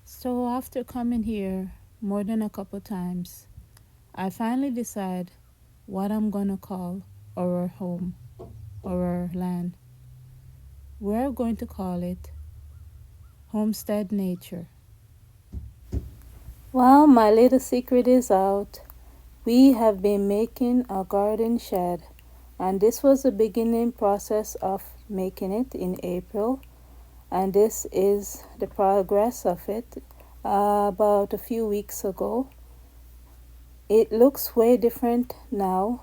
So after coming here more than a couple times, I finally decide what I'm gonna call our home, our land. We're going to call it Homestead Nature. Well, my little secret is out. We have been making a garden shed, and this was the beginning process of making it in April, and this is the progress of it about a few weeks ago. It looks way different now.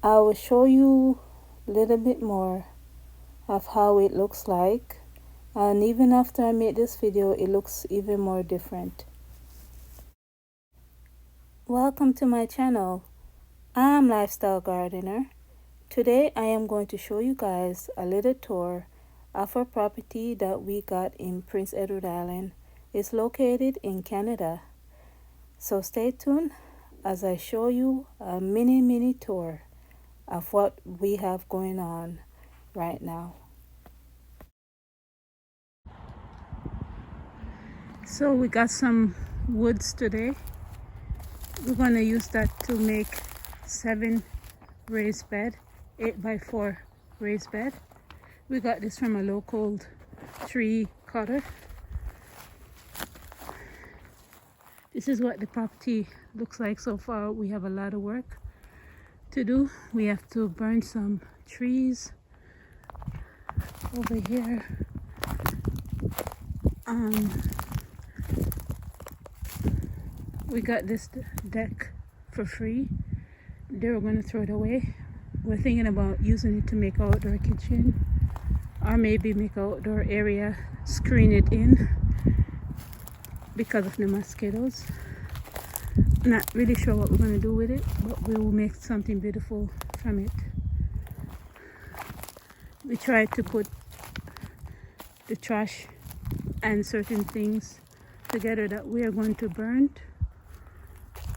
I will show you a little bit more of how it looks like, and even after I made this video it looks even more different. Welcome to my channel. I'm Lifestyle Gardener. Today I am going to show you guys a little tour of a property that we got in Prince Edward Island. It's located in Canada. So stay tuned as I show you a mini tour of what we have going on right now. So we got some woods today. We're going to use that to make 7 raised bed, 8x4 raised bed. We got this from a local tree cutter. This is what the property looks like so far. We have a lot of work to do. We have to burn some trees over here. We got this deck for free. They were going to throw it away. We're thinking about using it to make outdoor kitchen, or maybe make outdoor area, screen it in because of the mosquitoes. Not really sure what we're going to do with it, but we will make something beautiful from it. We tried to put the trash and certain things together that we are going to burn,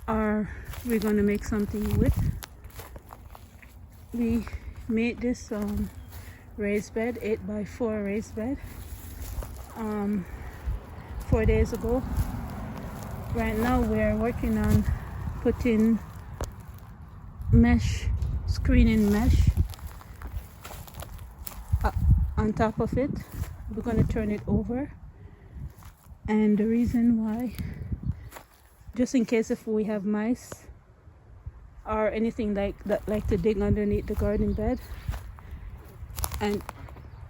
or we're going to make something with. We made this raised bed, 8x4 raised bed, 4 days ago. Right now we're working on putting mesh, screening mesh on top of it. We're going to turn it over, and the reason why, just in case if we have mice or anything like that like to dig underneath the garden bed and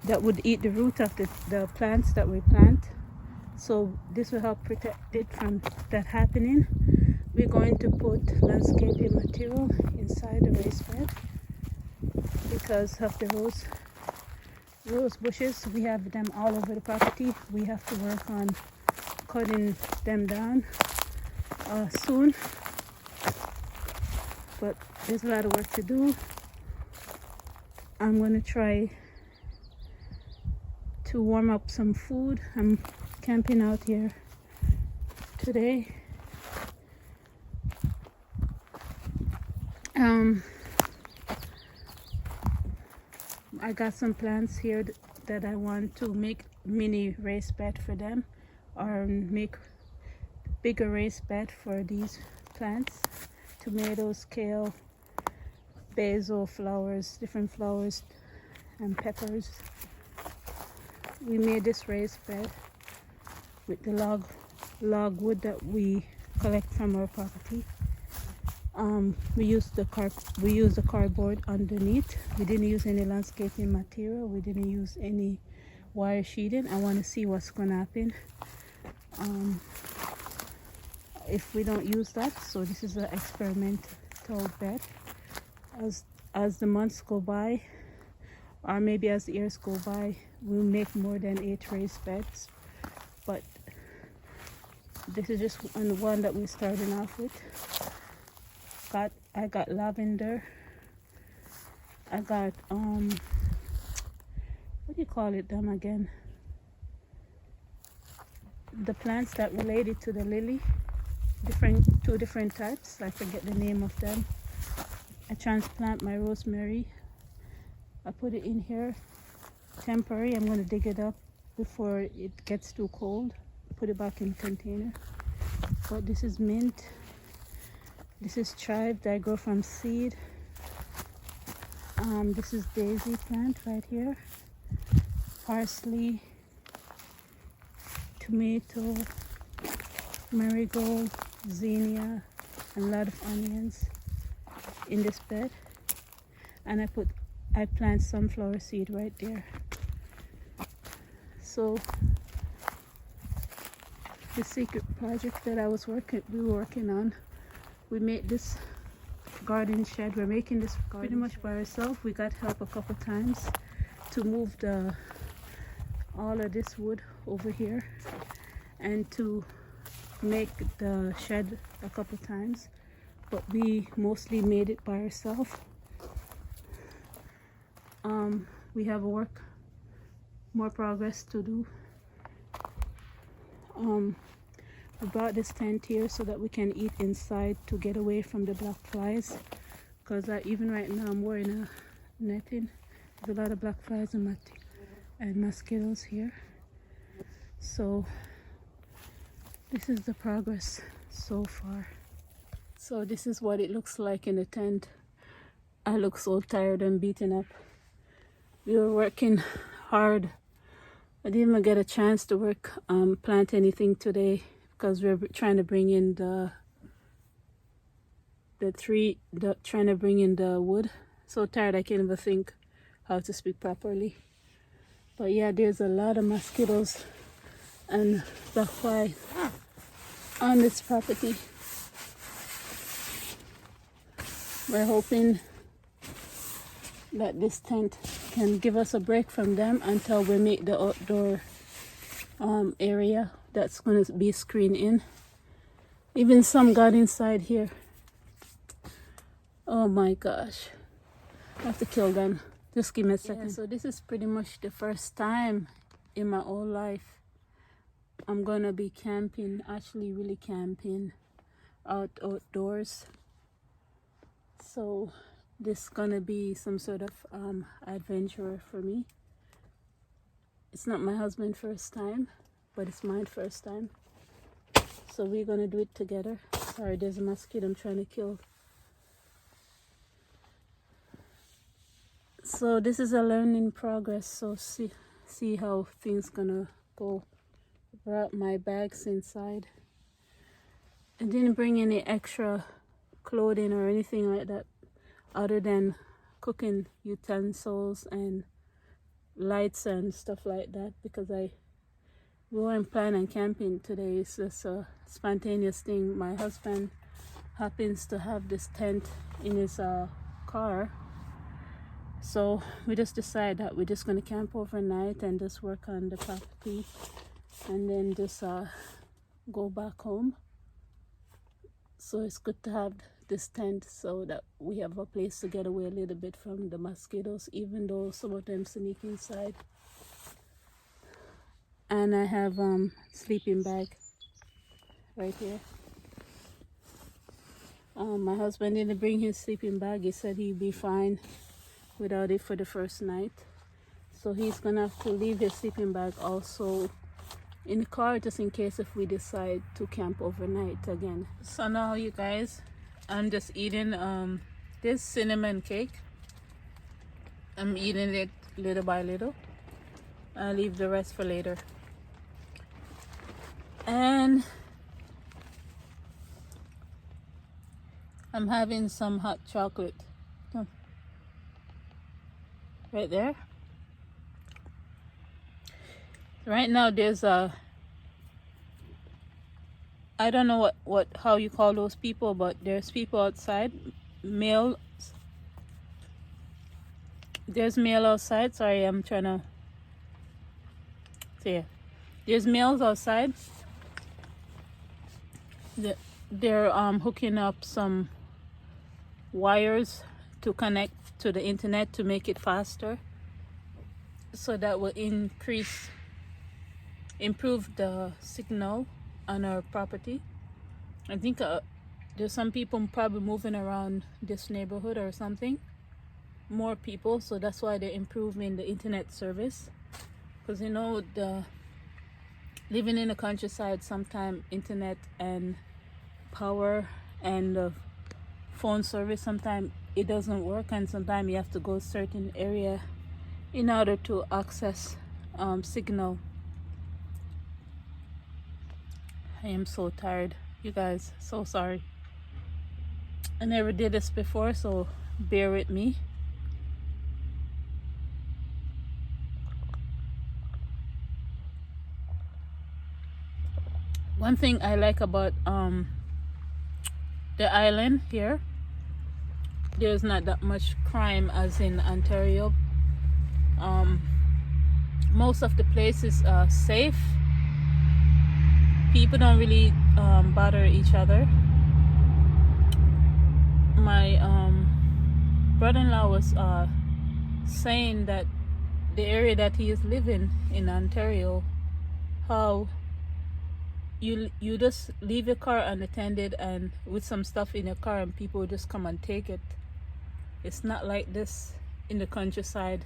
that would eat the root of the plants that we plant. So this will help protect it from that happening. We're going to put landscaping material inside the raised bed because of the rose bushes. We have them all over the property. We have to work on cutting them down soon, but there's a lot of work to do. I'm going to try to warm up some food. I'm camping out here today. I got some plants here that I want to make mini raised bed for them, or make bigger raised bed for these plants. Tomatoes, kale, basil, flowers, different flowers, and peppers. We made this raised bed with the log wood that we collect from our property. We used the cardboard underneath. We didn't use any landscaping material. We didn't use any wire sheeting. I want to see what's gonna happen if we don't use that. So this is an experimental bed. As the months go by, or maybe as the years go by, we'll make more than 8 raised beds, but this is just one that we're starting off with. I got lavender. I got what do you call it them again, the plants that related to the lily, two different types. I forget the name of them. I transplant my rosemary. I put it in here temporary. I'm going to dig it up before it gets too cold. put it back in the container. But this is mint. This is chive that I grow from seed. This is daisy plant right here. Parsley, tomato, marigold, zinnia, and a lot of onions in this bed. And I plant sunflower seed right there. So the secret project that we were working on, we made this garden shed. We're making this pretty much by ourselves. We got help a couple times to move all of this wood over here and to make the shed a couple times, but we mostly made it by ourselves. We have more progress to do. We brought this tent here so that we can eat inside to get away from the black flies, because even right now I'm wearing a netting. There's a lot of black flies and mosquitoes here. So this is the progress so far. So this is what it looks like in the tent. I look so tired and beaten up. We were working hard. I didn't even get a chance to plant anything today because we're trying to bring in trying to bring in the wood. So tired I can't even think how to speak properly. But yeah, there's a lot of mosquitoes and black flies on this property. We're hoping that this tent can give us a break from them until we make the outdoor area that's going to be screened in. Even some got inside here. Oh my gosh, I have to kill them. Just give me a second. Yeah, so this is pretty much the first time in my whole life I'm gonna be camping, actually really camping outdoors. So this is gonna be some sort of adventure for me. It's not my husband's first time, but it's mine first time. So we're gonna do it together. Sorry, there's a mosquito I'm trying to kill. So this is a learning progress. So see how things gonna go. Brought my bags inside. I didn't bring any extra clothing or anything like that, other than cooking utensils and lights and stuff like that, because we weren't planning on camping today. It's just a spontaneous thing. My husband happens to have this tent in his car, so we just decided that we're just going to camp overnight and just work on the property and then just go back home. So it's good to have this tent so that we have a place to get away a little bit from the mosquitoes, even though some of them sneak inside. And I have sleeping bag right here. My husband didn't bring his sleeping bag. He said he'd be fine without it for the first night. So he's gonna have to leave his sleeping bag also in the car, just in case if we decide to camp overnight again. So now, you guys, I'm just eating this cinnamon cake. I'm eating it little by little. I'll leave the rest for later. And I'm having some hot chocolate. Right there. Right now there's I don't know how you call those people, but there's people outside, males. There's male outside. Sorry, I'm trying to say. There's males outside. They're hooking up some wires to connect to the internet to make it faster, so that will improve the signal on our property. I think there's some people probably moving around this neighborhood or something, more people, so that's why they're improving the internet service, because you know the living in the countryside, sometimes internet and power and phone service, sometimes it doesn't work, and sometimes you have to go certain area in order to access signal. I am so tired, you guys, so sorry. I never did this before, so bear with me. One thing I like about the island here, there's not that much crime as in Ontario. Most of the places are safe. People don't really bother each other. My brother-in-law was saying that the area that he is living in Ontario, how you just leave your car unattended and with some stuff in your car and people just come and take it. It's not like this in the countryside.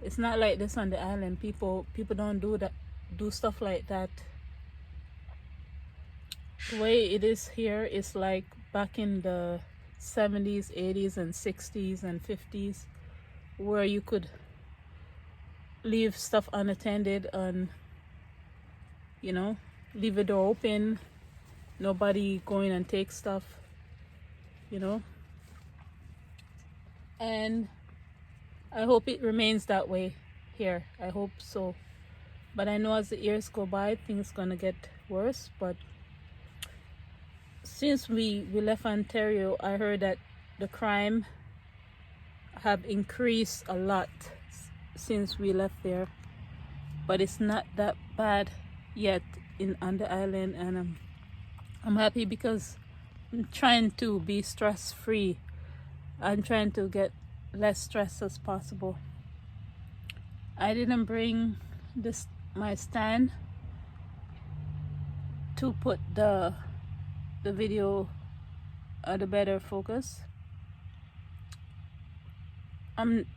It's not like this on the island. People don't do stuff like that. The way it is here is like back in the 70s, 80s and 60s and 50s, where you could leave stuff unattended and, you know, leave the door open, nobody going and take stuff, you know. And I hope it remains that way here. I hope so. But I know as the years go by, things gonna get worse. But since we left Ontario, I heard that the crime have increased a lot since we left there. But it's not that bad yet on the island, and I'm happy because I'm trying to be stress-free. I'm trying to get less stress as possible. I didn't bring my stand to put the video at a better focus.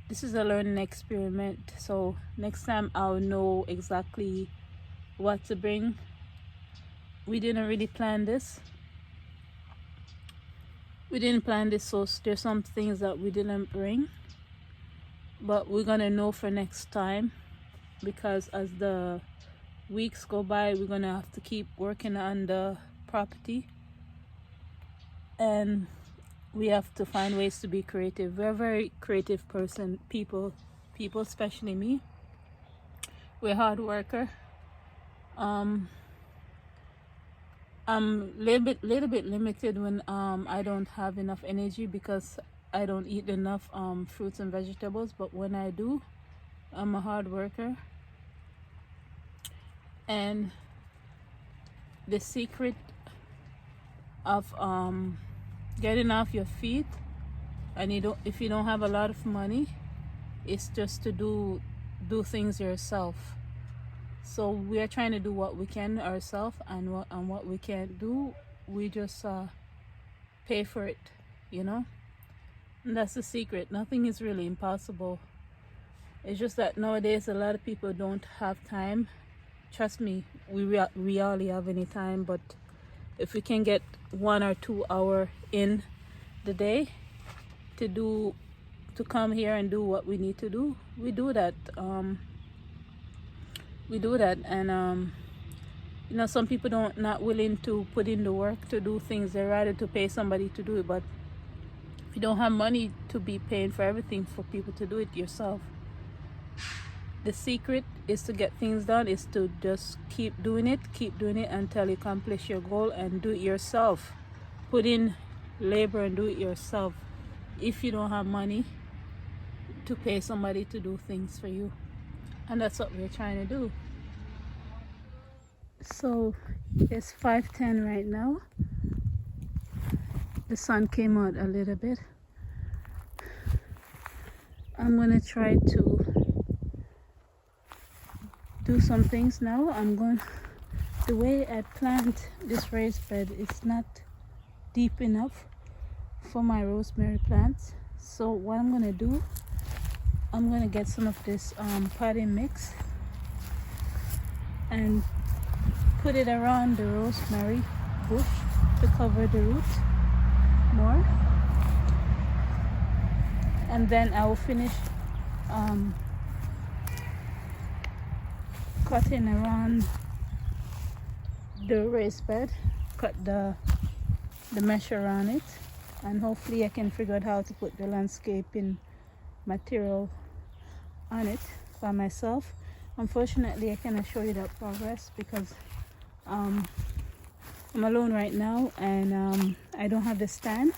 This is a learning experiment, so next time I'll know exactly what to bring. We didn't really plan this. So there's some things that we didn't bring, but we're gonna know for next time, because as the weeks go by, we're gonna have to keep working on the property, and we have to find ways to be creative. We're a very creative people, especially me. We're hard worker. I'm little bit limited when I don't have enough energy because I don't eat enough fruits and vegetables, but when I do, I'm a hard worker. And the secret of getting off your feet, and if you don't have a lot of money, is just to do things yourself. So we are trying to do what we can ourselves, and what we can't do, we just pay for it, you know. And that's the secret. Nothing is really impossible. It's just that nowadays a lot of people don't have time. Trust me, we rarely have any time, but if we can get 1 or 2 hours in the day to come here and do what we need to do, we do that. And you know, some people not willing to put in the work to do things. They're rather to pay somebody to do it. But if you don't have money to be paying for everything for people to do it yourself, the secret is to get things done is to just keep doing it until you accomplish your goal, and do it yourself. Put in labor and do it yourself if you don't have money to pay somebody to do things for you. And that's what we're trying to do. So it's 5:10 right now. The sun came out a little bit. I'm gonna try to do some things now. The way I plant this raised bed, it's not deep enough for my rosemary plants. So what I'm gonna do, I'm gonna get some of this potting mix and put it around the rosemary bush to cover the roots more, and then I will finish cutting around the raised bed, cut the mesh around it, and hopefully I can figure out how to put the landscaping material on it by myself. Unfortunately, I cannot show you that progress because I'm alone right now, and I don't have the stand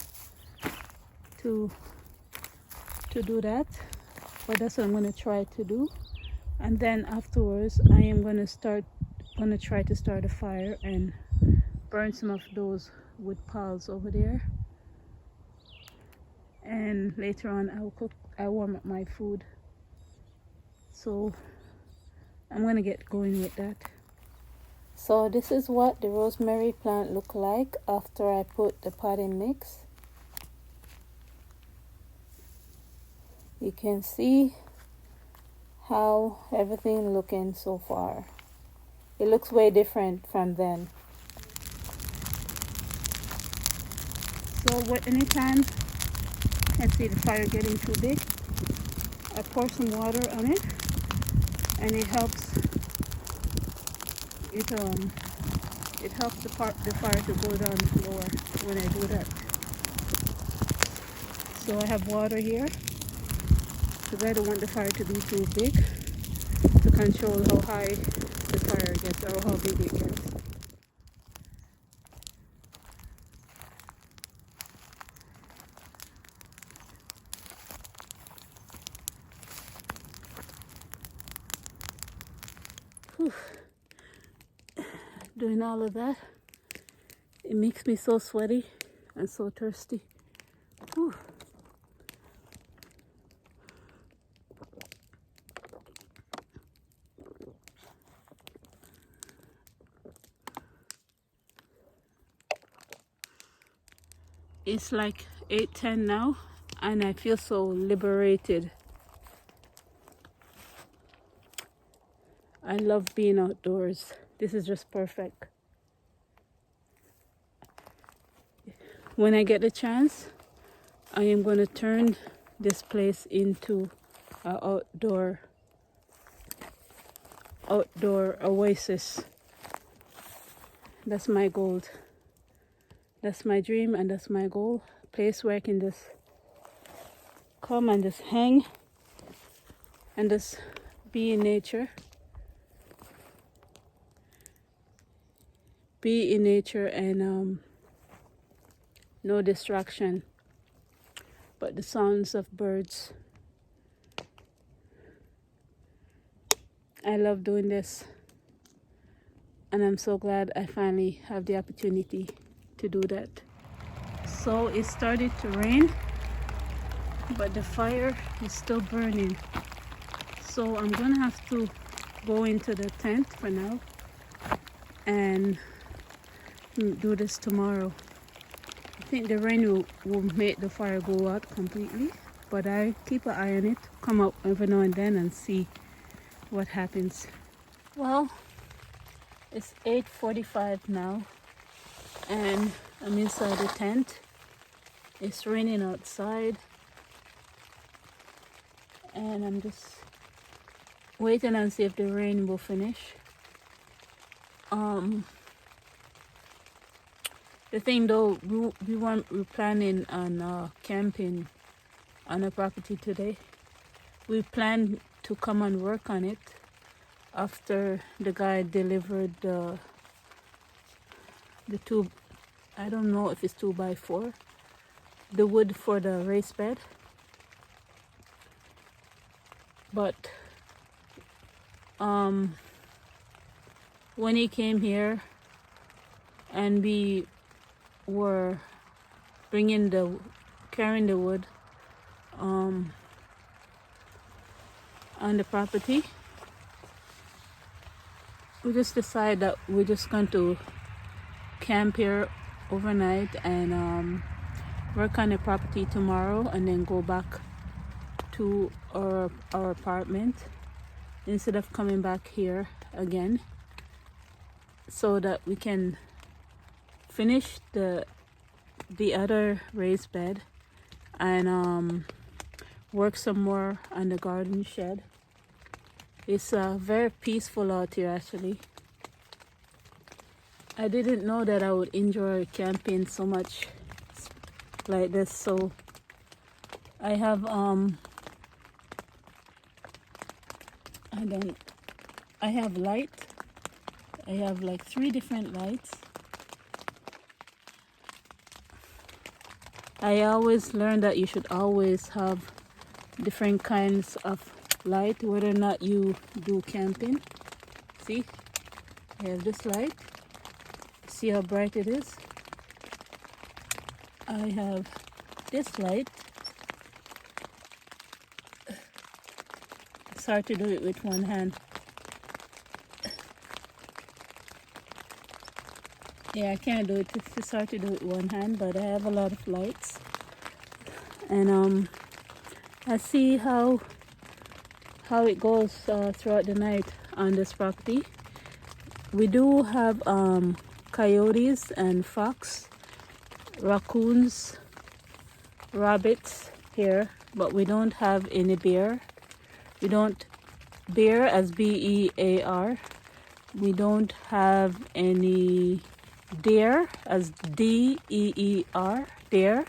to do that, but that's what I'm going to try to do. And then afterwards I am going to try to start a fire and burn some of those wood piles over there, and later on I'll warm up my food. So I'm gonna get going with that. So this is what the rosemary plant look like after I put the potting mix. You can see how everything looking so far. It looks way different from then. So anytime I see the fire getting too big, I pour some water on it, and it helps the fire to go down lower when I do that. So I have water here because I don't want the fire to be too big, to control how high the fire gets or how big it gets. Whew. Doing all of that, it makes me so sweaty and so thirsty. Whew. It's like 8:10 now, and I feel so liberated. I love being outdoors. This is just perfect. When I get the chance, I am going to turn this place into an outdoor oasis. That's my goal. That's my dream, and that's my goal. A place where I can just come and just hang and just be in nature. Be in nature, and no distraction but the sounds of birds. I love doing this, and I'm so glad I finally have the opportunity to do that. So it started to rain, but the fire is still burning. So I'm gonna have to go into the tent for now and do this tomorrow. I think the rain will make the fire go out completely, but I keep an eye on it, come up every now and then and see what happens. Well, it's 8:45 now, and I'm inside the tent. It's raining outside, and I'm just waiting and see if the rain will finish. The thing though, we're planning on camping on a property today. We plan to come and work on it after the guy delivered the two, I don't know if it's 2x4, the wood for the raised bed. But when he came here and we were carrying the wood on the property, we just decided that we're just going to camp here overnight and work on the property tomorrow, and then go back to our apartment instead of coming back here again. so that we can finish the other raised bed and work some more on the garden shed. It's very peaceful out here actually. I didn't know that I would enjoy camping so much like this. So I have I have light. I have like 3 different lights. I always learned that you should always have different kinds of light, whether or not you do camping. See, I have this light. See how bright it is? I have this light. It's hard to do it with one hand. Yeah, I can't do it. It's hard to do it with one hand, but I have a lot of lights. And I see how it goes throughout the night on this property. We do have coyotes and fox, raccoons, rabbits here, but we don't have any bear. We don't bear as BEAR. We don't have any deer as DEER, deer,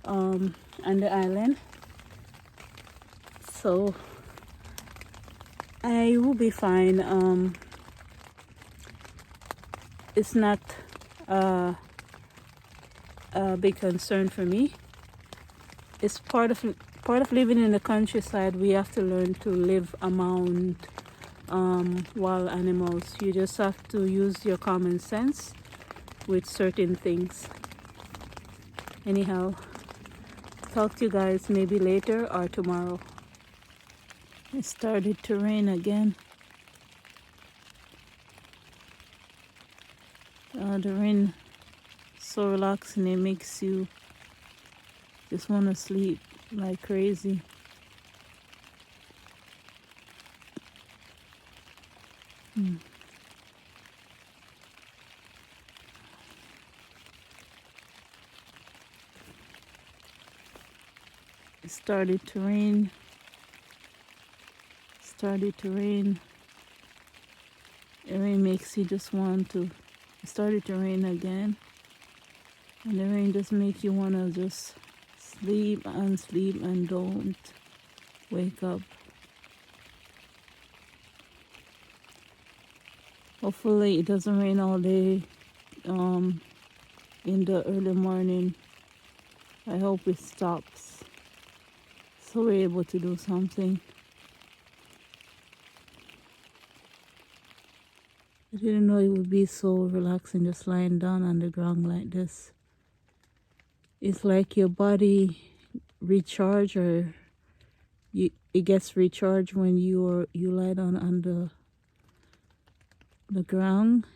on the island. So I will be fine. It's not a big concern for me. It's part of living in the countryside. We have to learn to live among wild animals. You just have to use your common sense with certain things. Anyhow, talk to you guys maybe later or tomorrow. It started to rain again. The rain so relaxing, it makes you just want to sleep like crazy. It started to rain. The rain makes you just want to. It started to rain again, and the rain just makes you want to just sleep and don't wake up. Hopefully it doesn't rain all day in the early morning. I hope it stops so we're able to do something. I didn't know it would be so relaxing just lying down on the ground like this. It's like your body recharge, or it gets recharged when you lie down on the ground.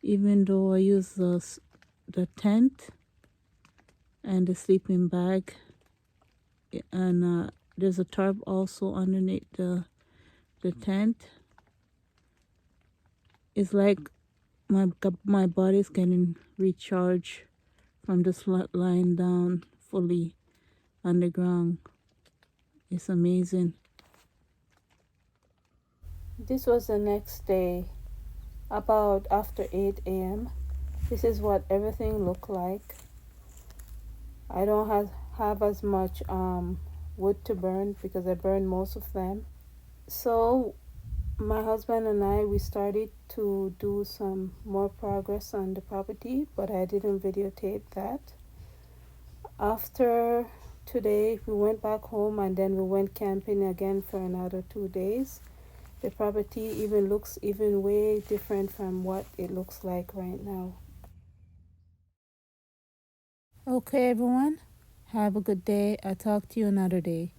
Even though I use the tent and the sleeping bag, and there's a tarp also underneath the tent. It's like my body's getting recharged from just lying down fully on the ground. It's amazing. This was the next day, about after 8 a.m. This is what everything looked like. I don't have as much wood to burn because I burned most of them. So my husband and I, we started to do some more progress on the property, but I didn't videotape that. After today, we went back home and then we went camping again for another 2 days. The property even looks way different from what it looks like right now. Okay, everyone, have a good day. I'll talk to you another day.